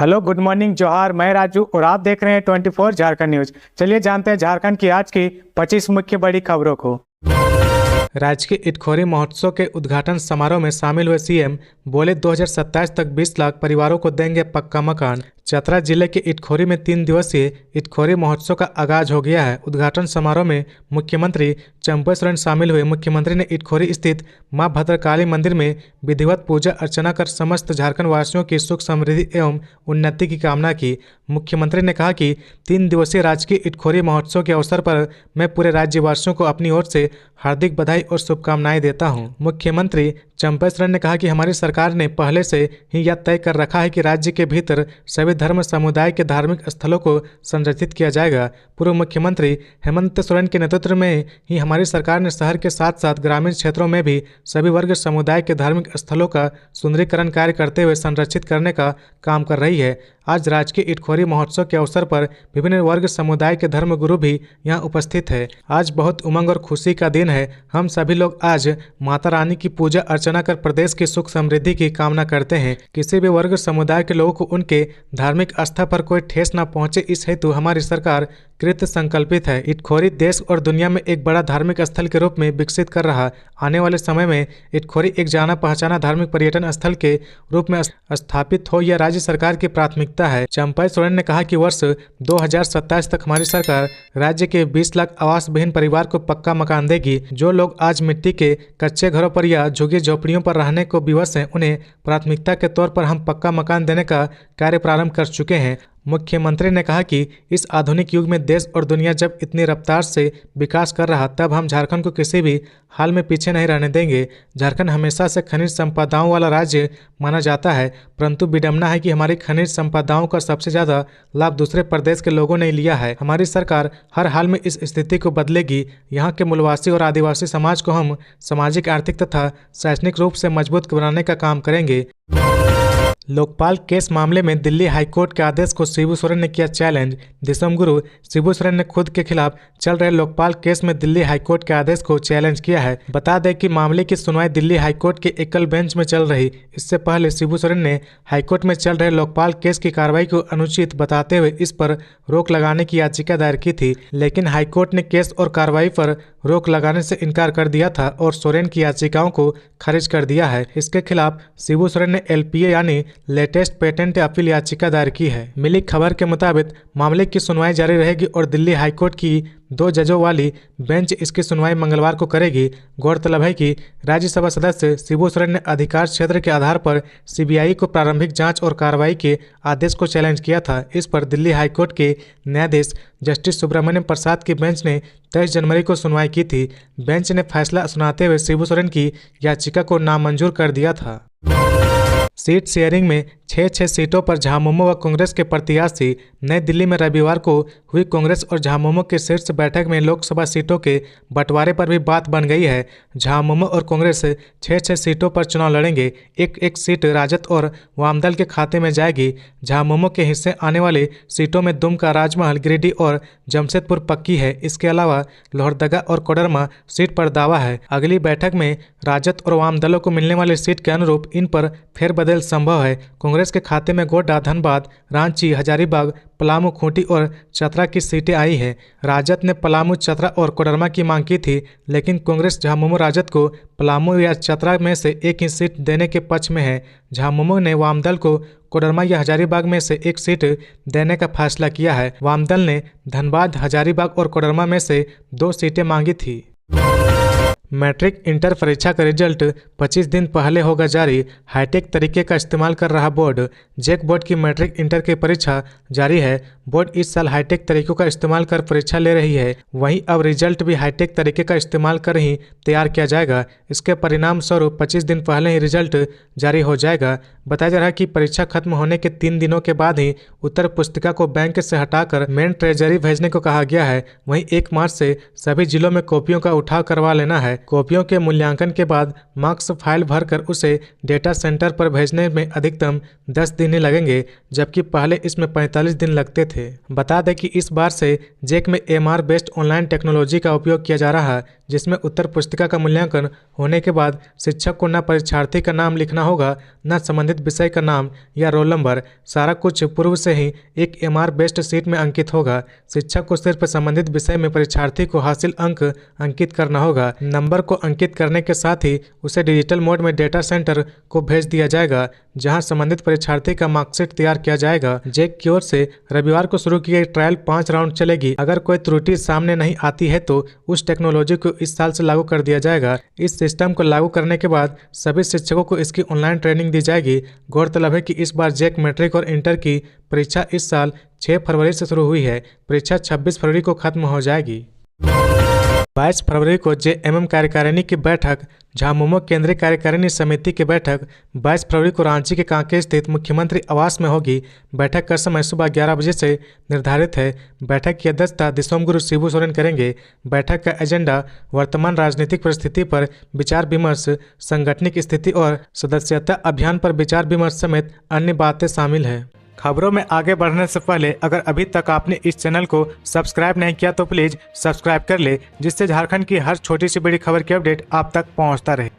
Hello, good morning, जोहार। मैं राजू और आप देख रहे हैं 24 झारखंड न्यूज। चलिए जानते हैं झारखंड की आज की 25 मुख्य बड़ी खबरों को। राजकीय इटखोरी महोत्सव के उद्घाटन समारोह में शामिल हुए सीएम बोले 2027 तक 20 लाख परिवारों को देंगे पक्का मकान। चतरा जिले के इटखोरी में 3 दिवसीय इटखोरी महोत्सव का आगाज हो गया है। उद्घाटन समारोह में मुख्यमंत्री चंपई सोरेन शामिल हुए। मुख्यमंत्री ने इटखोरी स्थित मां भद्रकाली मंदिर में विधिवत पूजा अर्चना कर समस्त झारखंड वासियों की सुख समृद्धि एवं उन्नति की कामना की। मुख्यमंत्री ने कहा कि 3 दिवसीय राजकीय इटखोरी महोत्सव के अवसर पर मैं पूरे राज्यवासियों को अपनी ओर से हार्दिक बधाई और शुभकामनाएं देता हूं। मुख्यमंत्री चंपई सोरेन ने कहा कि हमारी सरकार ने पहले से ही यह तय कर रखा है कि राज्य के भीतर सभी धर्म समुदाय के धार्मिक स्थलों को संरक्षित किया जाएगा। पूर्व मुख्यमंत्री हेमंत सोरेन के नेतृत्व में ही हमारी सरकार ने शहर के साथ साथ ग्रामीण क्षेत्रों में भी सभी वर्ग समुदाय के धार्मिक स्थलों का सुंदरीकरण कार्य करते हुए संरक्षित करने का काम कर रही है। आज राजकीय इटखोरी महोत्सव के अवसर पर विभिन्न वर्ग समुदाय के धर्मगुरु भी यहाँ उपस्थित है। आज बहुत उमंग और खुशी का दिन है। हम सभी लोग आज माता रानी की पूजा अर्चना कर प्रदेश की सुख समृद्धि की कामना करते हैं। किसी भी वर्ग समुदाय के लोगों को उनके धार्मिक आस्था पर कोई ठेस न पहुंचे, इस हेतु हमारी सरकार कृत संकल्पित है। इटखोरी देश और दुनिया में एक बड़ा धार्मिक स्थल के रूप में विकसित कर रहा। आने वाले समय में इटखोरी एक जाना पहचाना धार्मिक पर्यटन स्थल के रूप में स्थापित हो, यह राज्य सरकार की प्राथमिकता है। चंपई सोरेन ने कहा कि वर्ष 2027 तक हमारी सरकार राज्य के 20 लाख आवास विहीन परिवार को पक्का मकान देगी। जो लोग आज मिट्टी के कच्चे घरों पर या झुग्गी झोपड़ियों पर रहने को विवश हैं, उन्हें प्राथमिकता के तौर पर हम पक्का मकान देने का कार्य प्रारंभ कर चुके हैं। मुख्यमंत्री ने कहा कि इस आधुनिक युग में देश और दुनिया जब इतनी रफ्तार से विकास कर रहा, तब हम झारखंड को किसी भी हाल में पीछे नहीं रहने देंगे। झारखंड हमेशा से खनिज संपदाओं वाला राज्य माना जाता है, परंतु विडंबना है कि हमारी खनिज संपदाओं का सबसे ज्यादा लाभ दूसरे प्रदेश के लोगों ने लिया है। हमारी सरकार हर हाल में इस स्थिति को बदलेगी। यहाँ के मूलवासी और आदिवासी समाज को हम सामाजिक, आर्थिक तथा शैक्षणिक रूप से मजबूत बनाने का काम करेंगे। लोकपाल केस मामले में दिल्ली हाईकोर्ट के आदेश को शिबू सोरेन ने किया चैलेंज। दिसंगुरु शिबू सोरेन ने खुद के खिलाफ चल रहे लोकपाल केस में दिल्ली हाईकोर्ट के आदेश को चैलेंज किया है। बता दें कि मामले की सुनवाई दिल्ली हाईकोर्ट के एकल बेंच में चल रही। इससे पहले शिबू सोरेन ने हाईकोर्ट में चल रहे लोकपाल केस की कार्रवाई को अनुचित बताते हुए इस पर रोक लगाने की याचिका दायर की थी, लेकिन हाईकोर्ट ने केस और कार्रवाई पर रोक लगाने से इनकार कर दिया था और सोरेन की याचिकाओं को खारिज कर दिया है। इसके खिलाफ शिबू सोरेन ने एलपीए यानी लेटेस्ट पेटेंट अपील याचिका दायर की है। मिली खबर के मुताबिक मामले की सुनवाई जारी रहेगी और दिल्ली हाईकोर्ट की 2 जजों वाली बेंच इसकी सुनवाई मंगलवार को करेगी। गौरतलब है कि राज्यसभा सदस्य शिबू सोरेन ने अधिकार क्षेत्र के आधार पर सीबीआई को प्रारंभिक जांच और कार्रवाई के आदेश को चैलेंज किया था। इस पर दिल्ली हाईकोर्ट के न्यायाधीश जस्टिस सुब्रमण्यम प्रसाद की बेंच ने 23 जनवरी को सुनवाई की थी। बेंच ने फैसला सुनाते हुए शिबू सोरेन की याचिका को नामंजूर कर दिया था। सीट शेयरिंग में 6 सीटों पर झामुमो व कांग्रेस के प्रत्याशी। नई दिल्ली में रविवार को हुई कांग्रेस और झामुमो की शीर्ष बैठक में लोकसभा सीटों के बंटवारे पर भी बात बन गई है। झामुमो और कांग्रेस 6 सीटों पर चुनाव लड़ेंगे। एक सीट राजद और वामदल के खाते में जाएगी। झामुमो के हिस्से आने वाली सीटों में दुमका, राजमहल, गिरिडीह और जमशेदपुर पक्की है। इसके अलावा लोहरदगा और कोडरमा सीट पर दावा है। अगली बैठक में राजद और वाम दलों को मिलने वाली सीट के अनुरूप इन पर फेरबदल संभव है। कांग्रेस के खाते में गोड्डा, धनबाद, रांची, हजारीबाग, पलामू, खूंटी और चतरा की सीटें आई हैं। राजद ने पलामू, चतरा और कोडरमा की मांग की थी, लेकिन कांग्रेस झामुमो राजद को पलामू या चतरा में से एक ही सीट देने के पक्ष में है। झामुमो ने वामदल को कोडरमा या हजारीबाग में से एक सीट देने का फैसला किया है। वामदल ने धनबाद, हजारीबाग और कोडरमा में से 2 सीटें मांगी थी। मैट्रिक इंटर परीक्षा का रिजल्ट 25 दिन पहले होगा जारी। हाईटेक तरीके का इस्तेमाल कर रहा बोर्ड। जेक बोर्ड की मैट्रिक इंटर की परीक्षा जारी है। बोर्ड इस साल हाईटेक तरीकों का इस्तेमाल कर परीक्षा ले रही है। वहीं अब रिजल्ट भी हाईटेक तरीके का इस्तेमाल कर ही तैयार किया जाएगा। इसके परिणाम स्वरूप 25 दिन पहले ही रिजल्ट जारी हो जाएगा। बताया जा रहा है कि परीक्षा खत्म होने के 3 दिनों के बाद ही उत्तर पुस्तिका को बैंक से हटाकर मेन ट्रेजरी भेजने को कहा गया है। वहीं 1 मार्च से सभी जिलों में कॉपियों का उठाव करवा लेना है। कॉपियों के मूल्यांकन के बाद मार्क्स फाइल भरकर उसे डेटा सेंटर पर भेजने में अधिकतम 10 दिन ही लगेंगे, जबकि पहले इसमें 45 दिन लगते थे। बता दें कि इस बार से जेक में एमआर बेस्ड ऑनलाइन टेक्नोलॉजी का उपयोग किया जा रहा है, जिसमें उत्तर पुस्तिका का मूल्यांकन होने के बाद शिक्षक को न परीक्षार्थी का नाम लिखना होगा, न संबंधित विषय का नाम या रोल नंबर। सारा कुछ पूर्व से ही एक MR बेस्ड शीट में अंकित होगा। शिक्षक को सिर्फ संबंधित विषय में परीक्षार्थी को हासिल अंक अंकित करना होगा। नंबर को अंकित करने के साथ ही उसे डिजिटल मोड में डेटा सेंटर को भेज दिया जाएगा, जहां संबंधित परीक्षार्थी का मार्कशीट तैयार किया जाएगा। जैक की ओर से रविवार को शुरू की गई ट्रायल 5 राउंड चलेगी। अगर कोई त्रुटि सामने नहीं आती है तो उस टेक्नोलॉजी को इस साल से लागू कर दिया जाएगा। इस सिस्टम को लागू करने के बाद सभी शिक्षकों को इसकी ऑनलाइन ट्रेनिंग दी जाएगी। गौरतलब है कि इस बार जैक मैट्रिक और इंटर की परीक्षा इस साल 6 फरवरी से शुरू हुई है। परीक्षा 26 फरवरी को खत्म हो जाएगी। 22 फरवरी को JMM कार्यकारिणी की बैठक, झामुमो केंद्रीय कार्यकारिणी समिति की बैठक 22 फरवरी को रांची के कांके स्थित मुख्यमंत्री आवास में होगी। बैठक का समय सुबह 11 बजे से निर्धारित है। बैठक की अध्यक्षता दिसोम गुरु शिबू सोरेन करेंगे। बैठक का एजेंडा वर्तमान राजनीतिक परिस्थिति पर विचार विमर्श, सांगठनिक स्थिति और सदस्यता अभियान पर विचार विमर्श समेत अन्य बातें शामिल है। खबरों में आगे बढ़ने से पहले अगर अभी तक आपने इस चैनल को सब्सक्राइब नहीं किया तो प्लीज सब्सक्राइब कर ले, जिससे झारखंड की हर छोटी सी बड़ी खबर की अपडेट आप तक पहुंचता रहे।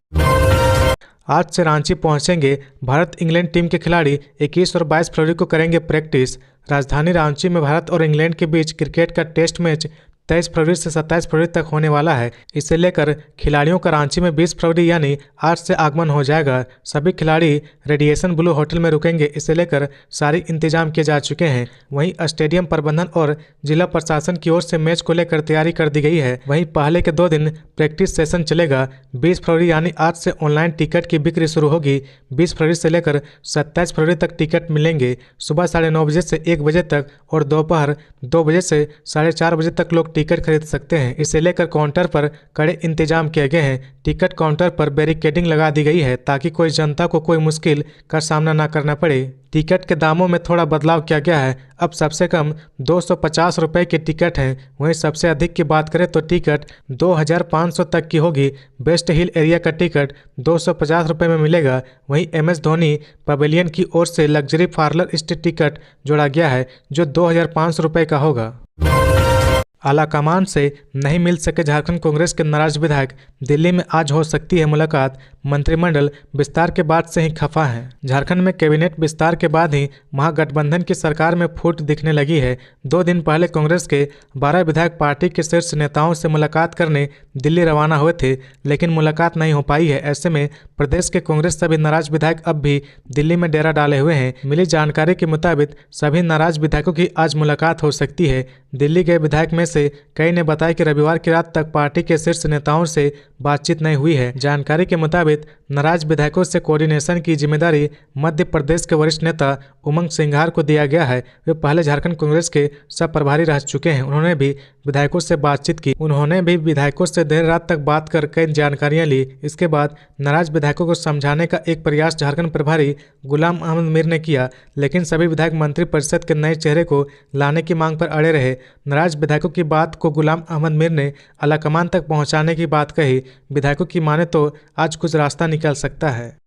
आज से रांची पहुंचेंगे भारत इंग्लैंड टीम के खिलाड़ी। 21 और 22 फरवरी को करेंगे प्रैक्टिस। राजधानी रांची में भारत और इंग्लैंड के बीच क्रिकेट का टेस्ट मैच 23 फरवरी से 27 फरवरी तक होने वाला है। इसे लेकर खिलाड़ियों का रांची में 20 फरवरी यानी आज से आगमन हो जाएगा। सभी खिलाड़ी रेडिएशन ब्लू होटल में रुकेंगे। इसे लेकर सारे इंतजाम किए जा चुके हैं। वहीं स्टेडियम प्रबंधन और जिला प्रशासन की ओर से मैच को लेकर तैयारी कर दी गई है। वहीं पहले के 2 दिन प्रैक्टिस सेशन चलेगा। 20 फरवरी यानी आज से ऑनलाइन टिकट की बिक्री शुरू होगी। 20 फरवरी से लेकर 27 फरवरी तक टिकट मिलेंगे। सुबह 9:30 बजे से 1 बजे तक और दोपहर 2 बजे से 4:30 बजे तक लोग टिकट खरीद सकते हैं। इसे लेकर काउंटर पर कड़े इंतजाम किए गए हैं। टिकट काउंटर पर बैरिकेडिंग लगा दी गई है ताकि कोई जनता को कोई मुश्किल का सामना न करना पड़े। टिकट के दामों में थोड़ा बदलाव किया गया है। अब सबसे कम 250 रुपये की टिकट है। वहीं सबसे अधिक की बात करें तो टिकट 2500 तक की होगी। बेस्ट हिल एरिया का टिकट 250 रुपये में मिलेगा। वहीं MS धोनी पवेलियन की ओर से लग्जरी पार्लर स्टे टिकट जोड़ा गया है, जो 2500 रुपये का होगा। आलाकमान से नहीं मिल सके झारखंड कांग्रेस के नाराज विधायक, दिल्ली में आज हो सकती है मुलाकात। मंत्रिमंडल विस्तार के बाद से ही खफा है। झारखंड में कैबिनेट विस्तार के बाद ही महागठबंधन की सरकार में फूट दिखने लगी है। 2 दिन पहले कांग्रेस के 12 विधायक पार्टी के शीर्ष नेताओं से मुलाकात करने दिल्ली रवाना हुए थे, लेकिन मुलाकात नहीं हो पाई है। ऐसे में प्रदेश के कांग्रेस सभी नाराज विधायक अब भी दिल्ली में डेरा डाले हुए हैं। मिली जानकारी के मुताबिक सभी नाराज विधायकों की आज मुलाकात हो सकती है। दिल्ली गए विधायक में से कई ने बताया कि रविवार की रात तक पार्टी के शीर्ष नेताओं से बातचीत नहीं हुई है। जानकारी के मुताबिक नाराज विधायकों से कोऑर्डिनेशन की जिम्मेदारी मध्य प्रदेश के वरिष्ठ नेता उमंग सिंघार को दिया गया है। वे पहले झारखंड कांग्रेस के सब प्रभारी रह चुके हैं। उन्होंने भी विधायकों से बातचीत की। उन्होंने भी विधायकों से देर रात तक बात कर कई जानकारियां ली। इसके बाद नाराज विधायकों को समझाने का एक प्रयास झारखंड प्रभारी गुलाम अहमद मीर ने किया, लेकिन सभी विधायक मंत्री परिषद के नए चेहरे को लाने की मांग पर अड़े रहे। नाराज विधायकों की बात को गुलाम अहमद मीर ने आलाकमान तक पहुंचाने की बात कही। विधायकों की माने तो आज कुछ रास्ता निकल सकता है।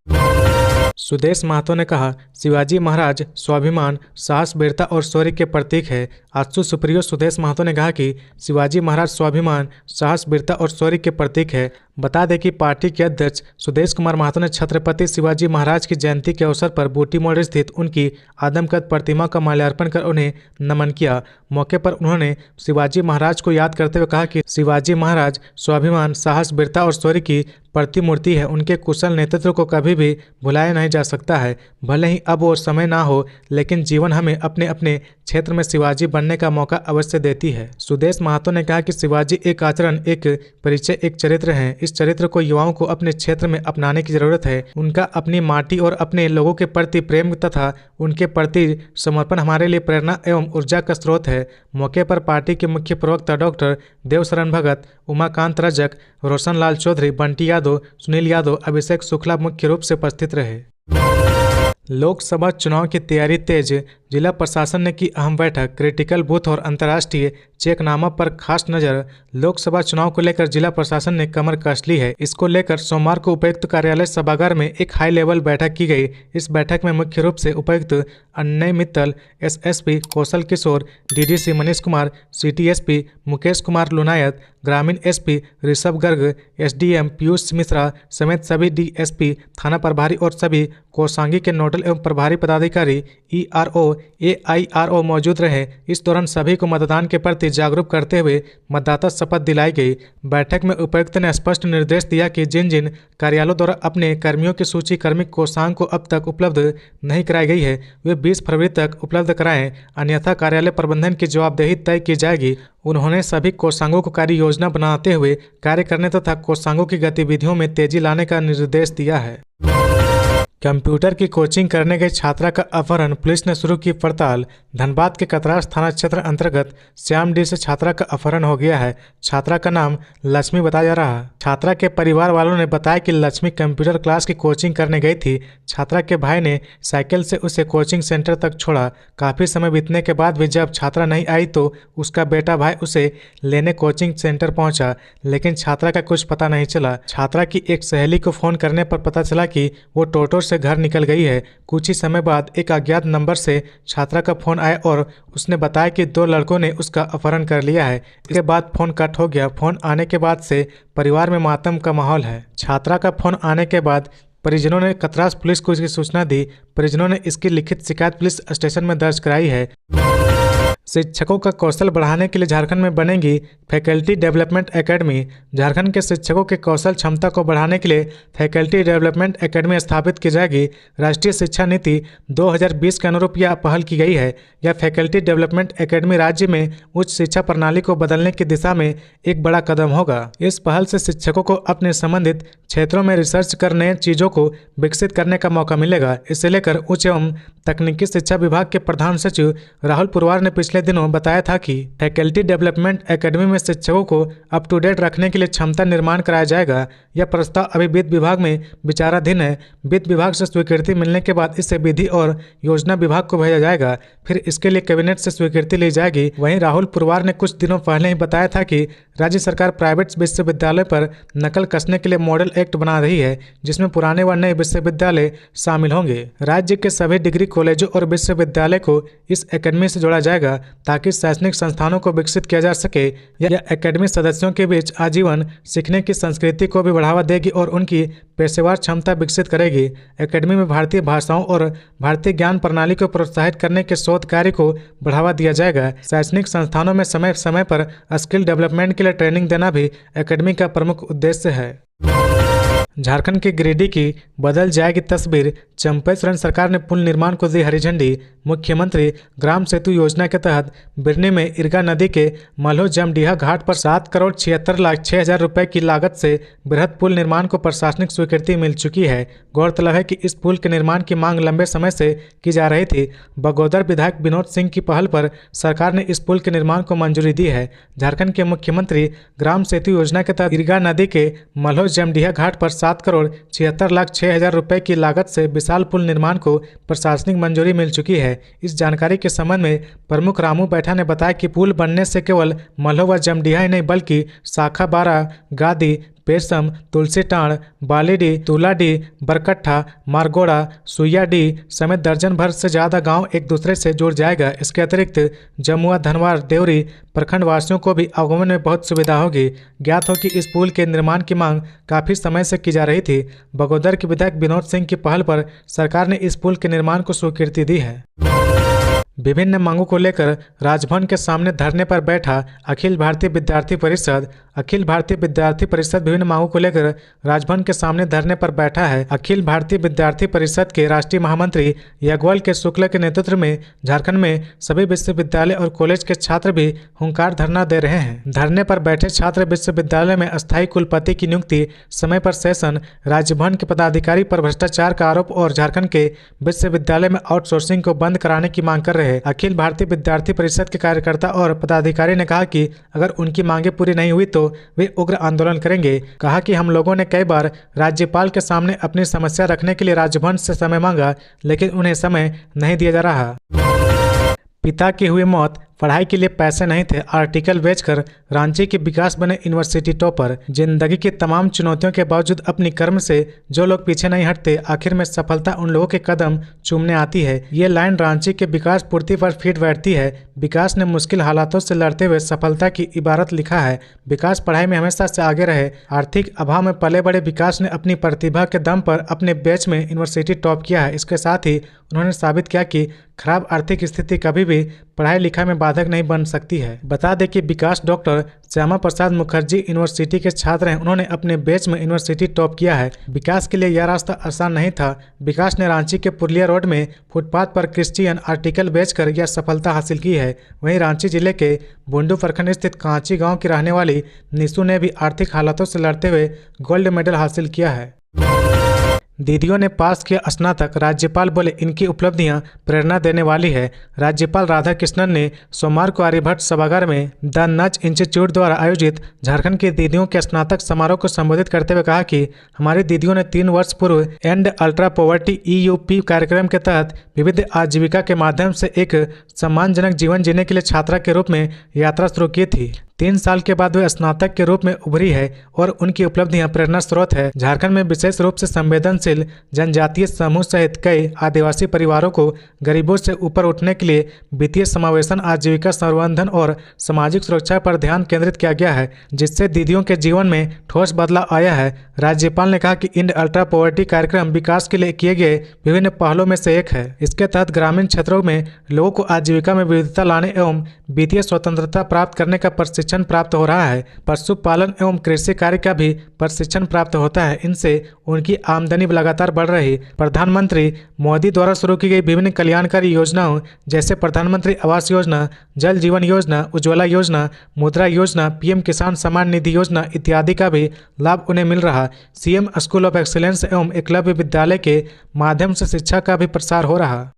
सुदेश महतो ने कहा, शिवाजी महाराज स्वाभिमान, साहस, वीरता और शौर्य के प्रतीक है। आजसू सुप्रियो सुदेश महतो ने कहा कि शिवाजी महाराज स्वाभिमान, साहस, वीरता और शौर्य के प्रतीक है। बता दें कि पार्टी के अध्यक्ष सुदेश कुमार महतो ने छत्रपति शिवाजी महाराज की जयंती के अवसर पर बूटी मोड़ स्थित उनकी आदमकद प्रतिमा का माल्यार्पण कर उन्हें नमन किया। मौके पर उन्होंने शिवाजी महाराज को याद करते हुए कहा कि शिवाजी महाराज स्वाभिमान, साहस, वीरता और शौर्य की प्रतिमूर्ति है। उनके कुशल नेतृत्व को कभी भी भुलाया नहीं जा सकता है। भले ही अब वो समय ना हो, लेकिन जीवन हमें अपने अपने क्षेत्र में शिवाजी बनने का मौका अवश्य देती है। सुदेश महतो ने कहा कि शिवाजी एक आचरण, एक परिचय, एक चरित्र है। इस चरित्र को युवाओं को अपने क्षेत्र में अपनाने की जरूरत है। उनका अपनी माटी और अपने लोगों के प्रति प्रेम तथा उनके प्रति समर्पण हमारे लिए प्रेरणा एवं ऊर्जा का स्रोत है। मौके पर पार्टी के मुख्य प्रवक्ता डॉक्टर देवशरण भगत, उमाकांत रजक, रोशन लाल चौधरी, बंटी यादव, सुनील यादव, अभिषेक शुक्ला मुख्य रूप से उपस्थित रहे। लोकसभा चुनाव की तैयारी तेज, जिला प्रशासन ने की अहम बैठक, क्रिटिकल बूथ और अंतर्राष्ट्रीय चेकनामा पर खास नजर। लोकसभा चुनाव को लेकर जिला प्रशासन ने कमर कस ली है। इसको लेकर सोमवार को उपायुक्त कार्यालय सभागार में एक हाई लेवल बैठक की गई। इस बैठक में मुख्य रूप से उपायुक्त अन्नय Mittal, SSP Kaushal Kishore, DDC Manish Kumar, city SP Mukesh Kumar Lunayat, ग्रामीण एसपी ऋषभ गर्ग, एसडीएम पीयूष मिश्रा समेत सभी डीएसपी, थाना प्रभारी और सभी कोषांगी के नोडल एवं प्रभारी पदाधिकारी, ईआरओ, एआईआरओ मौजूद रहे। इस दौरान सभी को मतदान के प्रति जागरूक करते हुए मतदाता शपथ दिलाई गई। बैठक में उपायुक्त ने स्पष्ट निर्देश दिया कि जिन जिन कार्यालयों द्वारा अपने कर्मियों की सूची कार्मिक कोषांग को अब तक उपलब्ध नहीं कराई गई है, वे 20 फरवरी तक उपलब्ध कराएं, अन्यथा कार्यालय प्रबंधन की जवाबदेही तय की जाएगी। उन्होंने सभी कोषांगों को कार्य योजना बनाते हुए कार्य करने तथा कोषांगों की गतिविधियों में तेजी लाने का निर्देश दिया है। कंप्यूटर की कोचिंग करने गई छात्रा का अपहरण, पुलिस ने शुरू की पड़ताल। धनबाद के कतरास थाना क्षेत्र अंतर्गत श्याम डी से छात्रा का अपहरण हो गया है। छात्रा का नाम लक्ष्मी बताया जा रहा है। छात्रा के परिवार वालों ने बताया कि लक्ष्मी कंप्यूटर क्लास की कोचिंग करने गई थी। छात्रा के भाई ने साइकिल से उसे कोचिंग सेंटर तक छोड़ा। काफ़ी समय बीतने के बाद भी जब छात्रा नहीं आई तो उसका बेटा भाई उसे लेने कोचिंग सेंटर पहुंचा, लेकिन छात्रा का कुछ पता नहीं चला। छात्रा की एक सहेली को फ़ोन करने पर पता चला कि वो टोटो से घर निकल गई है। कुछ ही समय बाद एक अज्ञात नंबर से छात्रा का फोन आया और उसने बताया कि 2 लड़कों ने उसका अपहरण कर लिया है। इसके बाद फोन कट हो गया। फोन आने के बाद से परिवार में मातम का माहौल है। छात्रा का फोन आने के बाद परिजनों ने कतरास पुलिस को इसकी सूचना दी। परिजनों ने इसकी लिखित शिकायत पुलिस स्टेशन में दर्ज कराई है। शिक्षकों का कौशल बढ़ाने के लिए झारखंड में बनेगी फैकल्टी डेवलपमेंट एकेडमी। झारखंड के शिक्षकों के कौशल क्षमता को बढ़ाने के लिए फैकल्टी डेवलपमेंट एकेडमी स्थापित की जाएगी। राष्ट्रीय शिक्षा नीति 2020 के अनुरूप यह पहल की गई है। यह फैकल्टी डेवलपमेंट एकेडमी राज्य में उच्च शिक्षा प्रणाली को बदलने की दिशा में एक बड़ा कदम होगा। इस पहल से शिक्षकों को अपने संबंधित क्षेत्रों में रिसर्च कर नए चीज़ों को विकसित करने का मौका मिलेगा। इसे लेकर उच्च एवं तकनीकी शिक्षा विभाग के प्रधान सचिव राहुल पुरवार ने पिछले दिनों बताया था कि फैकल्टी डेवलपमेंट एकेडमी में शिक्षकों को अप टू डेट रखने के लिए क्षमता निर्माण कराया जाएगा। यह प्रस्ताव अभी वित्त विभाग में विचाराधीन है। वित्त विभाग से स्वीकृति मिलने के बाद इसे विधि और योजना विभाग को भेजा जाएगा, फिर इसके लिए कैबिनेट से स्वीकृति ली जाएगी। वहीं राहुल पुरवार ने कुछ दिनों पहले ही बताया था कि राज्य सरकार प्राइवेट विश्वविद्यालय पर नकल कसने के लिए मॉडल एक्ट बना रही है, जिसमें पुराने व नए विश्वविद्यालय शामिल होंगे। राज्य के सभी डिग्री कॉलेजों और विश्वविद्यालय को इस एकेडमी से जोड़ा जाएगा ताकि शैक्षणिक संस्थानों को विकसित किया जा सके। यह एकेडमी सदस्यों के बीच आजीवन सीखने की संस्कृति को भी बढ़ावा देगी और उनकी पेशेवर क्षमता विकसित करेगी। एकेडमी में भारतीय भाषाओं और भारतीय ज्ञान प्रणाली को प्रोत्साहित करने के शोध कार्य को बढ़ावा दिया जाएगा। शैक्षणिक संस्थानों में समय समय पर स्किल डेवलपमेंट के लिए ट्रेनिंग देना भी एकेडमी का प्रमुख उद्देश्य है। झारखंड के गिरिडीह की बदल जाएगी तस्वीर। चंपई सोरेन सरकार ने पुल निर्माण को दी हरी झंडी। मुख्यमंत्री ग्राम सेतु योजना के तहत बिरनी में इरगा नदी के मल्हो जमडीहा घाट पर 7,76,06,000 रुपए की लागत से बृहद पुल निर्माण को प्रशासनिक स्वीकृति मिल चुकी है। गौरतलब है कि इस पुल के निर्माण की मांग लंबे समय से की जा रही थी। बगोदर विधायक विनोद सिंह की पहल पर सरकार ने इस पुल के निर्माण को मंजूरी दी है। झारखंड के मुख्यमंत्री ग्राम सेतु योजना के तहत इरगा नदी के मल्हो जमडीहा घाट पर 7,76,06,000 रुपए की लागत से विशाल पुल निर्माण को प्रशासनिक मंजूरी मिल चुकी है। इस जानकारी के संबंध में प्रमुख रामू बैठा ने बताया कि पुल बनने से केवल मल्हो व जमडीहा ही नहीं बल्कि शाखा बारा, गादी, पेरसम, तुलसीटाण, बालीडी, तुलाडी, बरकट्ठा, मारगोड़ा, सुइयाडी समेत दर्जन भर से ज़्यादा गांव एक दूसरे से जुड़ जाएगा। इसके अतिरिक्त जमुआ, धनवार, देवरी प्रखंड वासियों को भी आगमन में बहुत सुविधा होगी। ज्ञात हो कि इस पुल के निर्माण की मांग काफ़ी समय से की जा रही थी। बगोदर के विधायक विनोद सिंह की पहल पर सरकार ने इस पुल के निर्माण को स्वीकृति दी है। विभिन्न मांगों को लेकर राजभवन के सामने धरने पर बैठा अखिल भारतीय विद्यार्थी परिषद। अखिल भारतीय विद्यार्थी परिषद विभिन्न मांगों को लेकर राजभवन के सामने धरने पर बैठा है। अखिल भारतीय विद्यार्थी परिषद के राष्ट्रीय महामंत्री याज्ञवल्क्य के शुक्ल के नेतृत्व में झारखंड में सभी विश्वविद्यालय और कॉलेज के छात्र भी हुंकार धरना दे रहे हैं। धरने पर बैठे छात्र विश्वविद्यालय में अस्थायी कुलपति की नियुक्ति, समय पर सेशन, राजभवन के पदाधिकारी पर भ्रष्टाचार का आरोप और झारखंड के विश्वविद्यालय में आउटसोर्सिंग को बंद कराने की मांग कर रहे हैं। अखिल भारतीय विद्यार्थी परिषद के कार्यकर्ता और पदाधिकारी ने कहा कि अगर उनकी मांगे पूरी नहीं हुई तो वे उग्र आंदोलन करेंगे। कहा कि हम लोगों ने कई बार राज्यपाल के सामने अपनी समस्या रखने के लिए राजभवन से समय मांगा, लेकिन उन्हें समय नहीं दिया जा रहा। पिता की हुई मौत, पढ़ाई के लिए पैसे नहीं थे, आर्टिकल बेचकर रांची के विकास बने यूनिवर्सिटी टॉपर। जिंदगी की तमाम चुनौतियों के बावजूद अपनी कर्म से जो लोग पीछे नहीं हटते, आखिर में सफलता उन लोगों के कदम चूमने आती है। ये लाइन रांची के विकास पूर्ति पर फिट बैठती है। विकास ने मुश्किल हालातों से लड़ते हुए सफलता की इबारत लिखा है। विकास पढ़ाई में हमेशा से आगे रहे। आर्थिक अभाव में पले बड़े विकास ने अपनी प्रतिभा के दम पर अपने बैच में यूनिवर्सिटी टॉप किया है। इसके साथ ही उन्होंने साबित किया कि खराब आर्थिक स्थिति कभी भी पढ़ाई लिखाई में बाधक नहीं बन सकती है। बता दें कि विकास डॉक्टर श्यामा प्रसाद मुखर्जी यूनिवर्सिटी के छात्र हैं। उन्होंने अपने बैच में यूनिवर्सिटी टॉप किया है। विकास के लिए यह रास्ता आसान नहीं था। विकास ने रांची के पुरलिया रोड में फुटपाथ पर क्रिश्चियन आर्टिकल बेचकर यह सफलता हासिल की है। वहीं रांची जिले के बुंडू प्रखंड स्थित कांची गाँव की रहने वाली निशु ने भी आर्थिक हालातों से लड़ते हुए गोल्ड मेडल हासिल किया है। दीदियों ने पास किया स्नातक, राज्यपाल बोले इनकी उपलब्धियां प्रेरणा देने वाली है। राज्यपाल राधाकृष्णन ने सोमवार को आर्यभट्ट सभागार में द नच इंस्टीट्यूट द्वारा आयोजित झारखंड की दीदियों के स्नातक समारोह को संबोधित करते हुए कहा कि हमारी दीदियों ने 3 वर्ष पूर्व एंड अल्ट्रा पॉवर्टी EUP कार्यक्रम के तहत विविध आजीविका के माध्यम से एक सम्मानजनक जीवन जीने के लिए छात्रा के रूप में यात्रा शुरू की थी। 3 साल के बाद वे स्नातक के रूप में उभरी है और उनकी उपलब्धियां प्रेरणा स्रोत है। झारखंड में विशेष रूप से संवेदनशील जनजातीय समूह सहित कई आदिवासी परिवारों को गरीबों से ऊपर उठने के लिए वित्तीय समावेशन, आजीविका संवर्धन और सामाजिक सुरक्षा पर ध्यान केंद्रित किया गया है, जिससे दीदियों के जीवन में ठोस बदलाव आया है। राज्यपाल ने कहा कि इंड अल्ट्रा पॉवर्टी कार्यक्रम विकास के लिए किए गए विभिन्न पहलों में से एक है। इसके तहत ग्रामीण क्षेत्रों में लोगों को आजीविका में विविधता लाने एवं वित्तीय स्वतंत्रता प्राप्त करने का प्रशिक्षण प्राप्त हो रहा है। पशुपालन एवं कृषि कार्य का भी प्रशिक्षण प्राप्त होता है। इनसे उनकी आमदनी लगातार बढ़ रही। प्रधानमंत्री मोदी द्वारा शुरू की गई विभिन्न कल्याणकारी योजनाओं जैसे प्रधानमंत्री आवास योजना, जल जीवन योजना, उज्ज्वला योजना, मुद्रा योजना, PM किसान सम्मान निधि योजना इत्यादि का भी लाभ उन्हें मिल रहा। CM स्कूल ऑफ एक्सीलेंस एवं एकलव्य विद्यालय के माध्यम से शिक्षा का भी प्रसार हो रहा।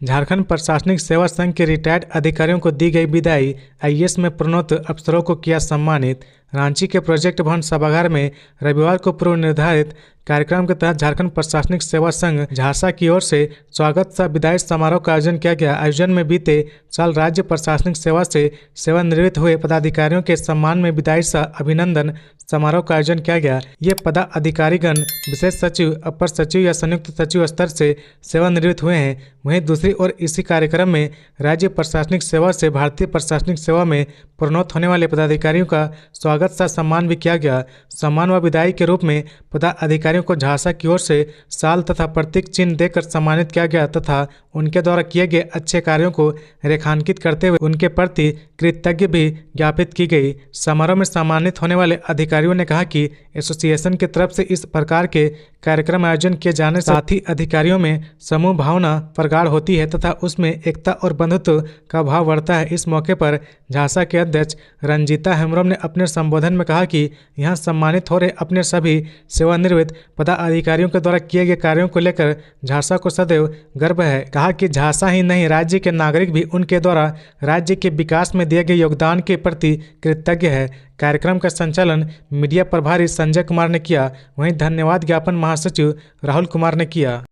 झारखंड प्रशासनिक सेवा संघ के रिटायर्ड अधिकारियों को दी गई विदाई। IAS में प्रोन्नत अफसरों को किया सम्मानित। रांची के प्रोजेक्ट भवन सभागार में रविवार को पूर्व निर्धारित कार्यक्रम के तहत झारखंड प्रशासनिक सेवा संघ झासा की ओर से स्वागत सह विदाई समारोह का आयोजन किया गया। आयोजन में बीते साल राज्य प्रशासनिक सेवा से सेवानिवृत्त हुए पदाधिकारियों के सम्मान में विदाई सह अभिनंदन समारोह का आयोजन किया गया। ये पदाधिकारीगण विशेष सचिव, अपर सचिव या संयुक्त सचिव स्तर से सेवानिवृत्त हुए हैं। वहीं दूसरी ओर इसी कार्यक्रम में राज्य प्रशासनिक सेवा से भारतीय प्रशासनिक सेवा में प्रोन्नत होने वाले पदाधिकारियों का स्वागत सा सम्मान भी किया गया। सम्मान व विदाई के रूप में पदाधिकारियों को झांसा की ओर से शाल तथा प्रतीक चिन्ह देकर सम्मानित किया गया तथा उनके द्वारा किए गए अच्छे कार्यों को रेखांकित करते हुए उनके प्रति कृतज्ञ भी ज्ञापित की गई। समारोह में सम्मानित होने वाले अधिकारियों ने कहा कि एसोसिएशन की तरफ से इस प्रकार के कार्यक्रम आयोजन किए जाने से साथ ही अधिकारियों में समूह भावना प्रगाढ़ होती है तथा उसमें एकता और बंधुत्व का भाव बढ़ता है। इस मौके पर झांसा के अध्यक्ष रंजीता हेम्ब्रम ने अपने संबोधन में कहा कि यहाँ सम्मानित हो रहे अपने सभी सेवानिवृत्त पदाधिकारियों के द्वारा किए गए कार्यों को लेकर झांसा को सदैव गर्व है। कहा कि झांसा ही नहीं, राज्य के नागरिक भी उनके द्वारा राज्य के विकास में दिए गए योगदान के प्रति कृतज्ञ है। कार्यक्रम का संचालन मीडिया प्रभारी संजय कुमार ने किया। वहीं धन्यवाद ज्ञापन महासचिव राहुल कुमार ने किया।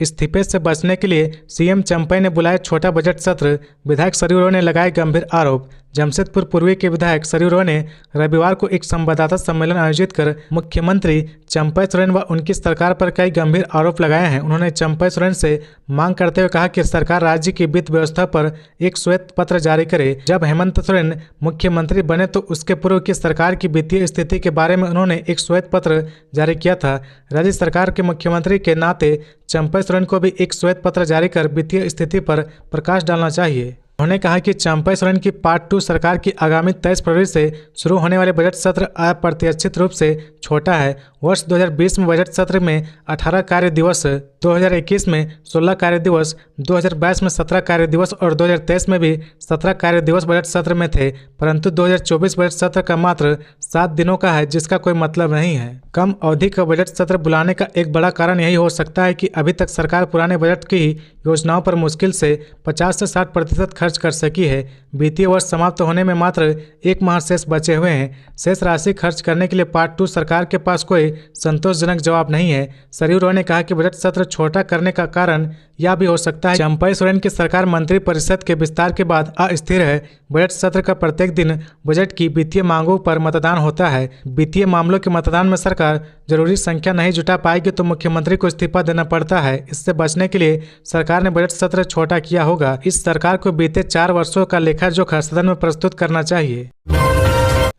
इस्तीफे से बचने के लिए CM चंपई ने बुलाया छोटा बजट सत्र। विधायक सरयू राव ने लगाए गंभीर आरोप। जमशेदपुर पूर्वी के विधायक सरयू राव ने रविवार को एक संवाददाता सम्मेलन आयोजित कर मुख्यमंत्री चंपई सोरेन व उनकी सरकार पर कई गंभीर आरोप लगाए हैं। उन्होंने चंपई सोरेन से मांग करते हुए कहा कि सरकार राज्य की वित्त व्यवस्था पर एक श्वेत पत्र जारी करे। जब हेमंत सोरेन मुख्यमंत्री बने तो उसके पूर्व की सरकार की वित्तीय स्थिति के बारे में उन्होंने एक श्वेत पत्र जारी किया था। राज्य सरकार के मुख्यमंत्री के नाते चंपई सोरेन को भी एक श्वेत पत्र जारी कर वित्तीय स्थिति पर प्रकाश डालना चाहिए। उन्होंने कहा कि चंपई सोरेन की पार्ट 2 सरकार की आगामी 23 फरवरी से शुरू होने वाले बजट सत्र अप्रत्याशित रूप से छोटा है। वर्ष 2020 में बजट सत्र में 18 कार्य दिवस, 2021 में 16 कार्य दिवस, 2022 में 17 कार्य दिवस और 2023 में भी 17 कार्य दिवस बजट सत्र में थे, परंतु 2024 बजट सत्र का मात्र 7 दिनों का है, जिसका कोई मतलब नहीं है। कम अवधि का बजट सत्र बुलाने का एक बड़ा कारण यही हो सकता है कि अभी तक सरकार पुराने बजट की योजनाओं पर मुश्किल से 50 से 60% खर्च कर सकी है। वित्तीय वर्ष समाप्त होने में मात्र 1 माह शेष बचे हुए हैं। शेष राशि खर्च करने के लिए पार्ट 2 सरकार के पास कोई संतोषजनक जवाब नहीं है। सरयू राय ने कहा कि बजट सत्र छोटा करने का कारण यह भी हो सकता है चंपई सोरेन की सरकार मंत्रिपरिषद के विस्तार के बाद अस्थिर है। बजट सत्र का प्रत्येक दिन बजट की वित्तीय मांगों पर मतदान होता है। वित्तीय मामलों के मतदान में सरकार जरूरी संख्या नहीं जुटा पाएगी तो मुख्यमंत्री को इस्तीफा देना पड़ता है। इससे बचने के लिए सरकार ने बजट सत्र छोटा किया होगा। इस सरकार को बीते 4 वर्षों का लेखा जोखा सदन में प्रस्तुत करना चाहिए।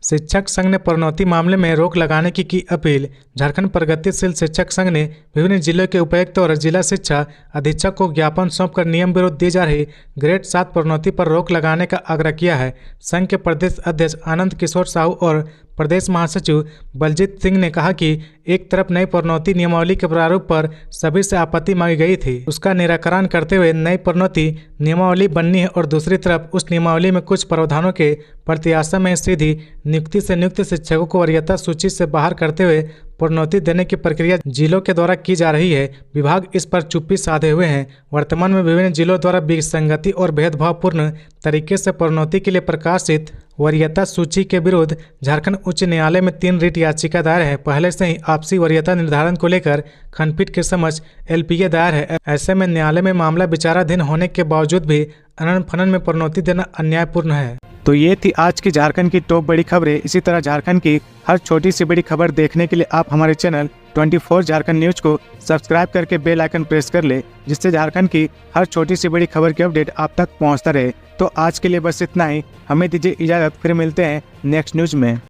शिक्षक संघ ने प्रोन्नति मामले में रोक लगाने की अपील। झारखंड प्रगतिशील शिक्षक संघ ने विभिन्न जिलों के उपायुक्त और जिला शिक्षा अधीक्षक को ज्ञापन सौंपकर नियम विरुद्ध दी जा रही ग्रेड 7 प्रोन्नति पर रोक लगाने का आग्रह किया है। संघ के प्रदेश अध्यक्ष आनंद किशोर साहू और प्रदेश महासचिव बलजीत सिंह ने कहा कि एक तरफ नई प्रोन्नति नियमावली के प्रारूप पर सभी से आपत्ति मांगी गई थी, उसका निराकरण करते हुए नई प्रोन्नति नियमावली बननी है और दूसरी तरफ उस नियमावली में कुछ प्रावधानों के प्रत्याशा में सीधी नियुक्ति से नियुक्त शिक्षकों को वरीयता सूची से बाहर करते हुए प्रोन्नति देने की प्रक्रिया जिलों के द्वारा की जा रही है। विभाग इस पर चुप्पी साधे हुए हैं। वर्तमान में विभिन्न जिलों द्वारा विसंगति और भेदभावपूर्ण तरीके से प्रोन्नति के लिए प्रकाशित वरीयता सूची के विरुद्ध झारखंड उच्च न्यायालय में 3 रिट याचिका दायर है। पहले से ही आपसी वरीयता निर्धारण को लेकर खंडपीठ के समक्ष LPA दायर है। ऐसे में न्यायालय में मामला विचाराधीन होने के बावजूद भी अनंत फनन में प्रोन्नति देना अन्यायपूर्ण है। तो ये थी आज की झारखंड की टॉप बड़ी खबरें। इसी तरह झारखंड की हर छोटी सी बड़ी खबर देखने के लिए आप हमारे चैनल 24 झारखंड न्यूज को सब्सक्राइब करके बेल आइकन प्रेस कर ले, जिससे झारखंड की हर छोटी सी बड़ी खबर की अपडेट आप तक पहुंचता रहे। तो आज के लिए बस इतना ही। हमें दीजिए इजाजत, फिर मिलते हैं नेक्स्ट न्यूज में।